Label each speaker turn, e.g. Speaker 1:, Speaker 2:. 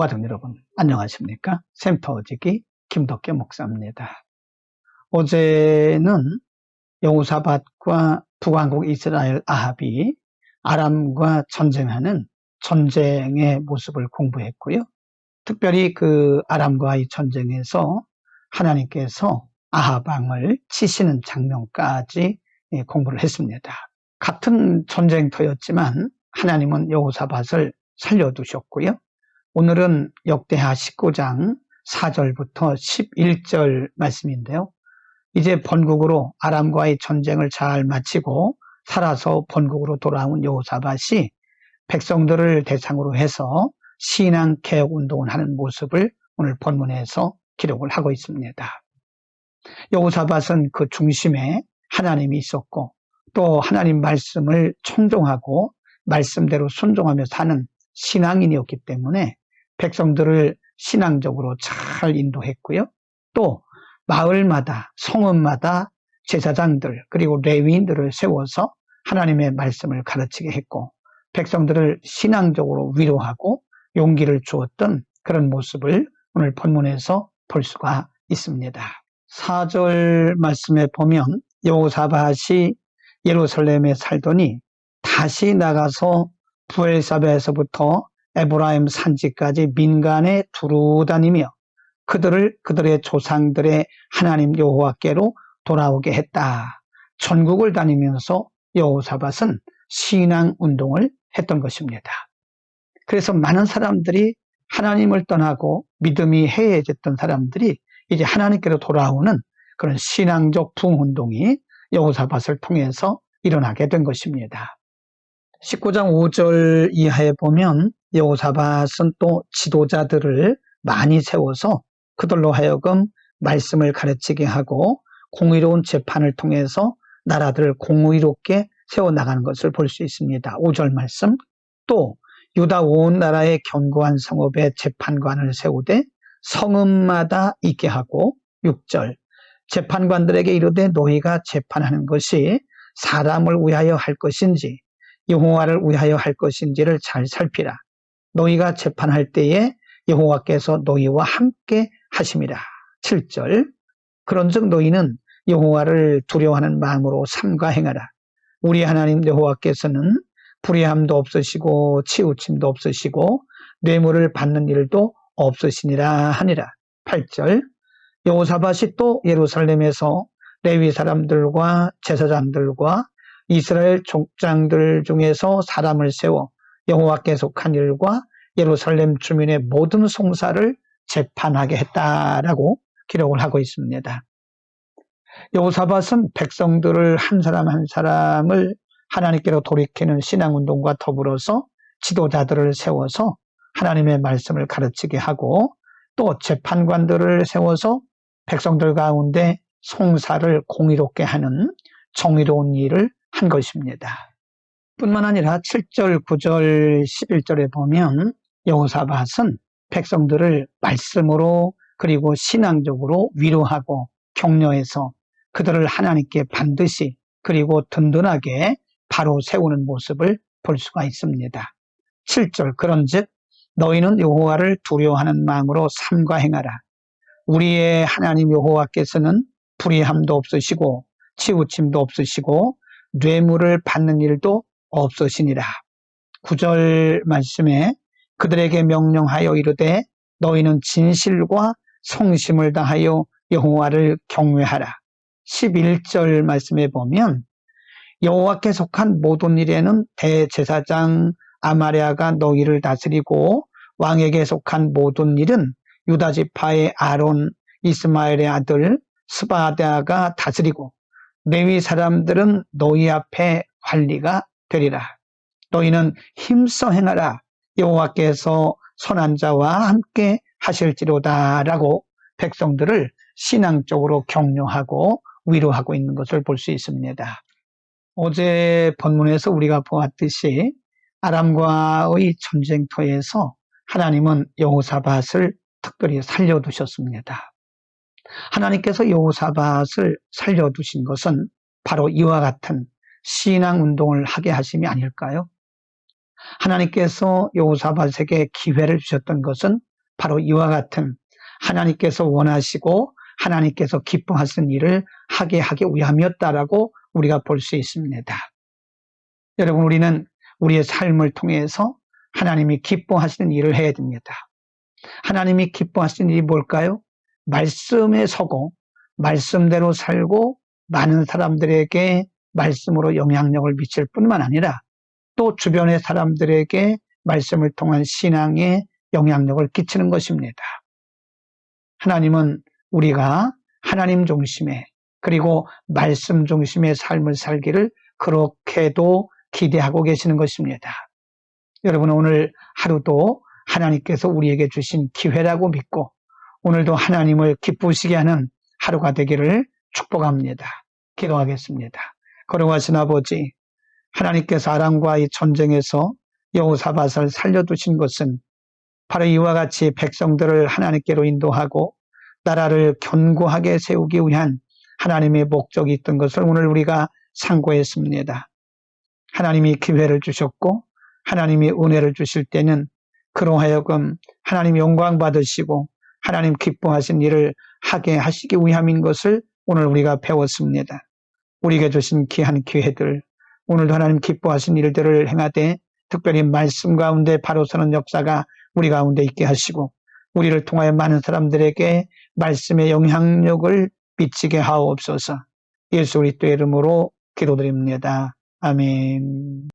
Speaker 1: 교우가족 여러분, 안녕하십니까? 샘터지기 김덕계 목사입니다. 어제는 여호사밧과 북왕국 이스라엘 아합이 아람과 전쟁하는 전쟁의 모습을 공부했고요. 특별히 그 아람과의 전쟁에서 하나님께서 아합 왕을 치시는 장면까지 공부를 했습니다. 같은 전쟁터였지만 하나님은 여호사밧을 살려두셨고요. 오늘은 역대하 19장 4절부터 11절 말씀인데요. 이제 본국으로 아람과의 전쟁을 잘 마치고 살아서 본국으로 돌아온 여호사밧이 백성들을 대상으로 해서 신앙 개혁 운동을 하는 모습을 오늘 본문에서 기록을 하고 있습니다. 여호사밧은 그 중심에 하나님이 있었고 또 하나님 말씀을 청종하고 말씀대로 순종하며 사는 신앙인이었기 때문에 백성들을 신앙적으로 잘 인도했고요. 또 마을마다 성읍마다 제사장들 그리고 레위인들을 세워서 하나님의 말씀을 가르치게 했고 백성들을 신앙적으로 위로하고 용기를 주었던 그런 모습을 오늘 본문에서 볼 수가 있습니다. 4절 말씀에 보면 여호사밧이 예루살렘에 살더니 다시 나가서 브엘사베에서부터 에브라임 산지까지 민간에 두루 다니며 그들의 조상들의 하나님 여호와께로 돌아오게 했다. 전국을 다니면서 여호사밧은 신앙 운동을 했던 것입니다. 그래서 많은 사람들이 하나님을 떠나고 믿음이 해이해졌던 사람들이 이제 하나님께로 돌아오는 그런 신앙적 부흥운동이 여호사밧을 통해서 일어나게 된 것입니다. 19장 5절 이하에 보면 여호사밧은 또 지도자들을 많이 세워서 그들로 하여금 말씀을 가르치게 하고 공의로운 재판을 통해서 나라들을 공의롭게 세워나가는 것을 볼 수 있습니다. 5절 말씀, 또 유다 온 나라의 견고한 성읍에 재판관을 세우되 성읍마다 있게 하고 6절, 재판관들에게 이르되 너희가 재판하는 것이 사람을 위하여 할 것인지 여호와를 위하여 할 것인지를 잘 살피라. 너희가 재판할 때에 여호와께서 너희와 함께 하심이라. 7절, 그런즉 너희는 여호와를 두려워하는 마음으로 삼가 행하라. 우리 하나님 여호와께서는 불의함도 없으시고 치우침도 없으시고 뇌물을 받는 일도 없으시니라 하니라. 8절, 여호사밧이 또 예루살렘에서 레위 사람들과 제사장들과 이스라엘 족장들 중에서 사람을 세워 여호와께 속한 일과 예루살렘 주민의 모든 송사를 재판하게 했다라고 기록을 하고 있습니다. 여호사밧은 백성들을 한 사람 한 사람을 하나님께로 돌이키는 신앙운동과 더불어서 지도자들을 세워서 하나님의 말씀을 가르치게 하고 또 재판관들을 세워서 백성들 가운데 송사를 공의롭게 하는 정의로운 일을 한 것입니다. 뿐만 아니라 7절, 9절, 11절에 보면 여호사밧은 백성들을 말씀으로 그리고 신앙적으로 위로하고 격려해서 그들을 하나님께 반드시 그리고 든든하게 바로 세우는 모습을 볼 수가 있습니다. 7절, 그런즉 너희는 여호와를 두려워하는 마음으로 삼가 행하라. 우리의 하나님 여호와께서는 불의함도 없으시고 치우침도 없으시고 뇌물을 받는 일도 없으시니라. 9절 말씀에 그들에게 명령하여 이르되 너희는 진실과 성심을 다하여 여호와를 경외하라. 11절 말씀에 보면 여호와께 속한 모든 일에는 대제사장 아마랴가 너희를 다스리고 왕에게 속한 모든 일은 유다 지파의 아론 이스마엘의 아들 스바다가 다스리고 레위 사람들은 너희 앞에 관리가 되리라. 너희는 힘써 행하라. 여호와께서 선한 자와 함께 하실지로다 라고 백성들을 신앙적으로 격려하고 위로하고 있는 것을 볼 수 있습니다. 어제 본문에서 우리가 보았듯이 아람과의 전쟁터에서 하나님은 여호사밧을 특별히 살려두셨습니다. 하나님께서 여호사밧을 살려두신 것은 바로 이와 같은 신앙운동을 하게 하심이 아닐까요? 하나님께서 여호사밧에게 기회를 주셨던 것은 바로 이와 같은 하나님께서 원하시고 하나님께서 기뻐하시는 일을 하게 하기 위함이었다라고 우리가 볼 수 있습니다. 여러분, 우리는 우리의 삶을 통해서 하나님이 기뻐하시는 일을 해야 됩니다. 하나님이 기뻐하시는 일이 뭘까요? 말씀에 서고 말씀대로 살고 많은 사람들에게 말씀으로 영향력을 미칠 뿐만 아니라 또 주변의 사람들에게 말씀을 통한 신앙에 영향력을 끼치는 것입니다. 하나님은 우리가 하나님 중심의 그리고 말씀 중심의 삶을 살기를 그렇게도 기대하고 계시는 것입니다. 여러분, 오늘 하루도 하나님께서 우리에게 주신 기회라고 믿고 오늘도 하나님을 기쁘시게 하는 하루가 되기를 축복합니다. 기도하겠습니다. 거룩하신 아버지, 하나님께서 아람과의 전쟁에서 여호사밧을 살려두신 것은 바로 이와 같이 백성들을 하나님께로 인도하고 나라를 견고하게 세우기 위한 하나님의 목적이 있던 것을 오늘 우리가 상고했습니다. 하나님이 기회를 주셨고 하나님이 은혜를 주실 때는 그로 하여금 하나님 영광 받으시고 하나님 기뻐하신 일을 하게 하시기 위함인 것을 오늘 우리가 배웠습니다. 우리에게 주신 귀한 기회들, 오늘도 하나님 기뻐하신 일들을 행하되 특별히 말씀 가운데 바로 서는 역사가 우리 가운데 있게 하시고 우리를 통하여 많은 사람들에게 말씀의 영향력을 미치게 하옵소서. 예수 그리스도의 이름으로 기도드립니다. 아멘.